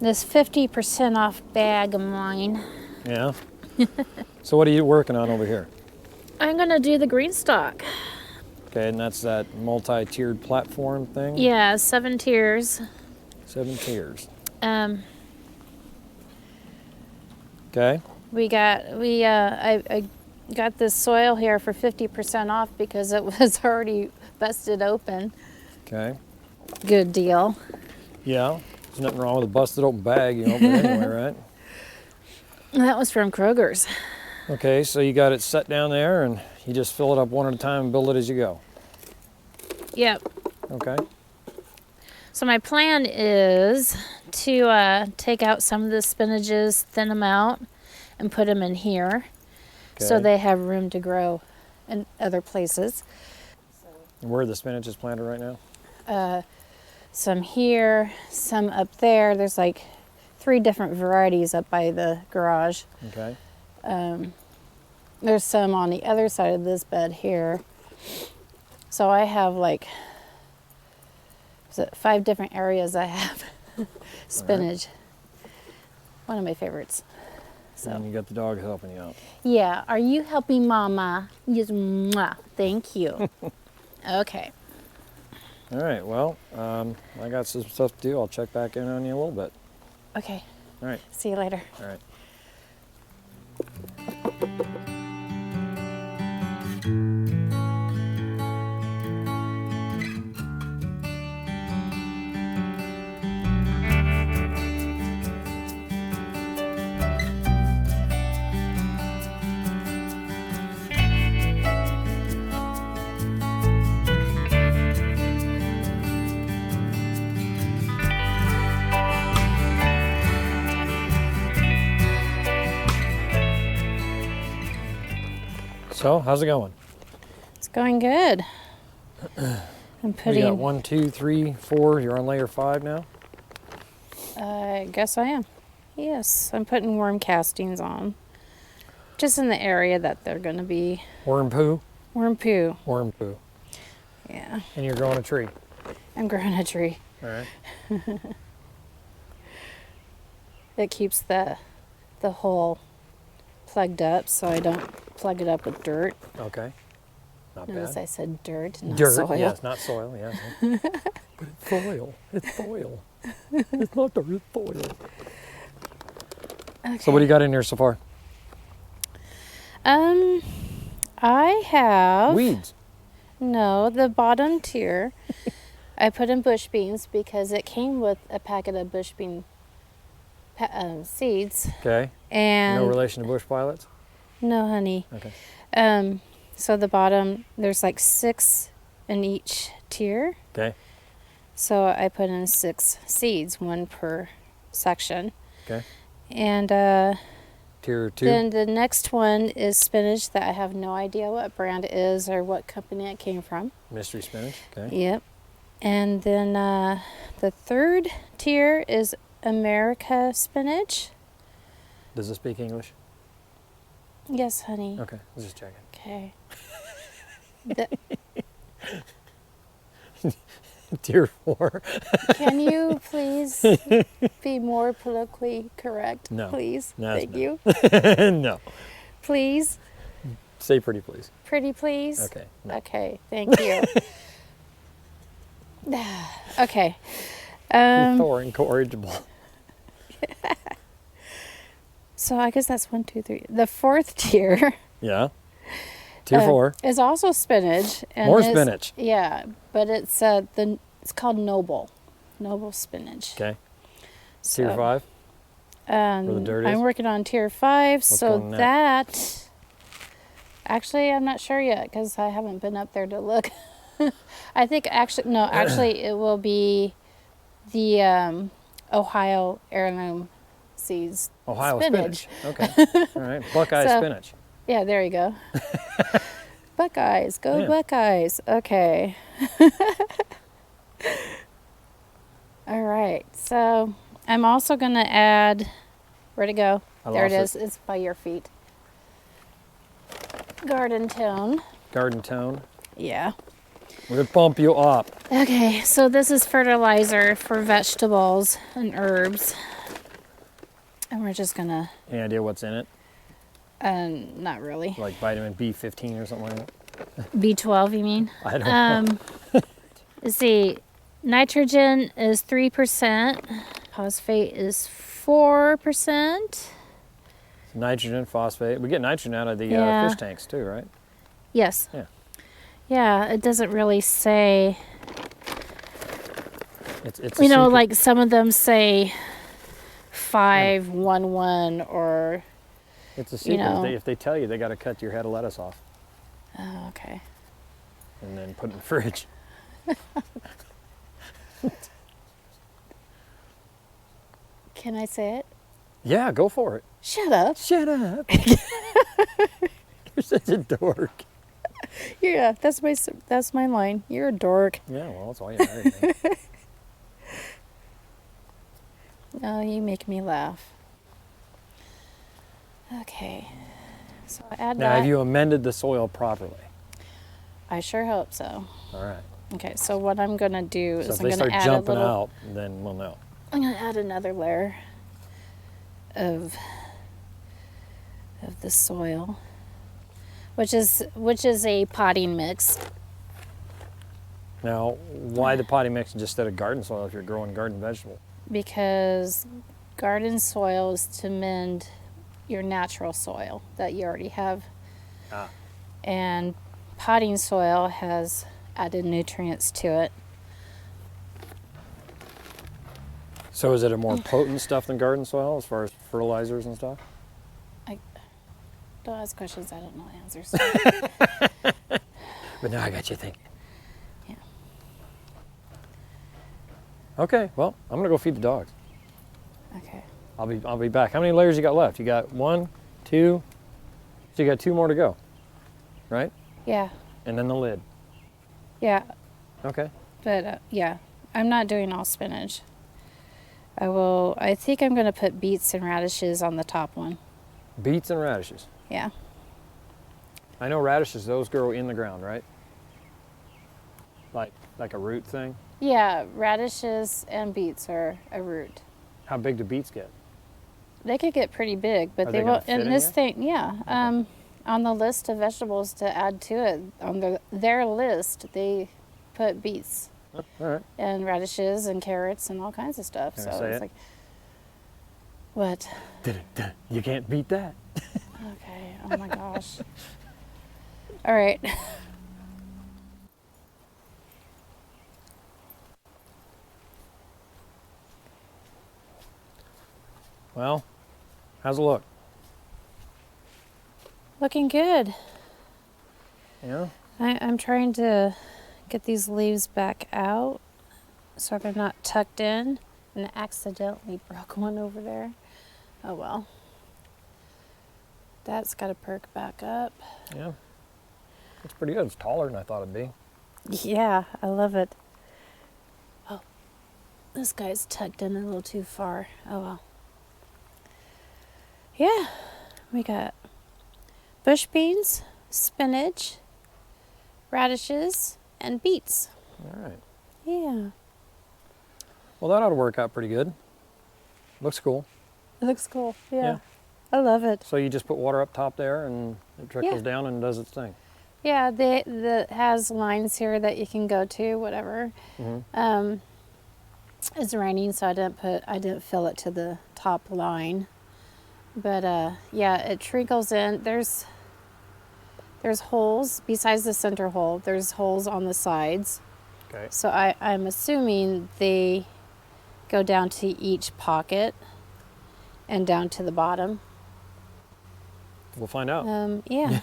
this 50% off bag of mine. Yeah. So what are you working on over here? I'm gonna do the Greenstalk. Okay, and that's that multi-tiered platform thing? Yeah, 7 tiers. 7 tiers. Okay. I got this soil here for 50% off because it was already busted open. Okay. Good deal. Yeah. There's nothing wrong with a busted open bag. You open it anyway, right? That was from Kroger's. Okay, so you got it set down there and you just fill it up one at a time and build it as you go. Yep. Okay. So my plan is to take out some of the spinaches, thin them out, and put them in here, so Okay. they have room to grow in other places. And where are the spinaches planted right now? Some here, some up there. There's like 3 different varieties up by the garage. Okay. There's some on the other side of this bed here. So I have like 5 different areas I have spinach. One of my favorites. So And you got the dog helping you out. yeah, are you helping Mama? Yes, mwah. Thank you. Okay. All right, well, I got some stuff to do. I'll check back in on you a little bit. Okay. All right. See you later. All right. So, how's it going? It's going good. I'm We putting. got 1, 2, 3, 4. You're on layer 5 now? I guess I am. Yes, I'm putting worm castings on. Just in the area that they're going to be. Worm poo? Worm poo. Worm poo. Yeah. And you're growing a tree. I'm growing a tree. All right. It keeps the hole plugged up so I don't plug it up with dirt. Okay. Not Notice bad. I said dirt, not Dirt, soil. yes, not soil, yes. But it's soil. It's soil. It's not dirt, it's soil. Okay. So what do you got in here so far? I have Weeds. No, the bottom tier. I put in bush beans because it came with a packet of bush bean seeds. Okay. And No relation to bush violets? no, honey. Okay. So the bottom, there's like 6 in each tier. Okay. So I put in 6 seeds, 1 per section. Okay. And Tier 2. then the next one is spinach that I have no idea what brand it is or what company it came from. Mystery spinach. Okay. Yep. And then the 3rd tier is America spinach. Does it speak English? Yes, honey. Okay. I was just checking. Okay. Tier 4. Can you please be more politically correct? No. Please. No, Thank no. you. No. Please. Say pretty, please. Pretty please. Okay. No. Okay. Thank you. Okay. You're incorrigible. So I guess that's 1, 2, 3. The 4th tier. Yeah. Tier 4. Is also spinach. And More it's- spinach. Yeah, but it's it's called Noble spinach. Okay. So, Tier 5. Where the dirt I'm is? working on tier 5, so going on that actually I'm not sure yet because I haven't been up there to look. I think actually it will be the Ohio heirloom seeds. Ohio spinach. spinach. Okay. All right. Buckeye So- spinach. Yeah, there you go. Buckeyes, go Yeah. Buckeyes. Okay. All right. So I'm also going to add, where'd it go? I There it lost is. It's by your feet. Garden tone. Garden tone. Yeah. We're going to pump you up. Okay, so this is fertilizer for vegetables and herbs. And we're just gonna, Any idea what's in it? not really. Like vitamin B15 or something like that? B12, you mean? I don't know. Let's see. Nitrogen is 3%. Phosphate is 4%. Nitrogen, phosphate. We get nitrogen out of the Yeah. fish tanks too, right? Yes. Yeah. Yeah, it doesn't really say. It's a You know, secret. like some of them say 511 or. It's a secret. know. If they tell you, they got to cut your head of lettuce off Oh, okay. and then put it in the fridge. Can I say it? Yeah, go for it. Shut up. Shut up. You're such a dork. Yeah, that's my line. You're a dork. Yeah, well, that's why you married me. Oh, you make me laugh. Okay. So I add Now, that. have you amended the soil properly? I sure hope so. All right. Okay, so what I'm gonna do So is if I'm they gonna start add jumping a little. out, then we'll know. I'm gonna add another layer of the soil, which is a potting mix. Now, why the potting mix instead of garden soil if you're growing garden vegetable? Because garden soil is to mend your natural soil that you already have, Ah. and potting soil has added nutrients to it. So is it a more potent stuff than garden soil as far as fertilizers and stuff? Don't ask questions I don't know answers. But now I got you thinking. Yeah. Okay, well, I'm gonna go feed the dogs. Okay. I'll be back. How many layers you got left? You got 1, 2, so you got 2 more to go, right? Yeah. And then the lid. Yeah. Okay. But yeah, I'm not doing all spinach. I think I'm going to put beets and radishes on the top one. Beets and radishes. Yeah. I know radishes; those grow in the ground, right? Like a root thing. Yeah, radishes and beets are a root. How big do beets get? They could get pretty big, but Are they they gonna won't. fit In in this here? thing, yeah. On the list of vegetables to add to it, on their list, they put beets Oh, all right. and radishes and carrots and all kinds of stuff. Can So I say it's it? like, what? You can't beat that. Okay. Oh my gosh. All right. Well, how's it look? Looking good. Yeah. I'm trying to get these leaves back out so they're not tucked in, and I accidentally broke one over there. Oh well. That's got to perk back up. Yeah. It's pretty good. It's taller than I thought it'd be. Yeah, I love it. Oh, this guy's tucked in a little too far. Oh well. Yeah, we got bush beans, spinach, radishes, and beets. All right. Yeah. Well, that ought to work out pretty good. Looks cool. It looks cool. Yeah. Yeah. I love it. So you just put water up top there and it trickles Yeah. down and does its thing. Yeah, the has lines here that you can go to, whatever. Mm-hmm. It's raining, so I didn't fill it to the top line. But yeah, it trickles in. There's holes besides the center hole. There's holes on the sides. Okay. So I'm assuming they go down to each pocket and down to the bottom. We'll find out. Yeah.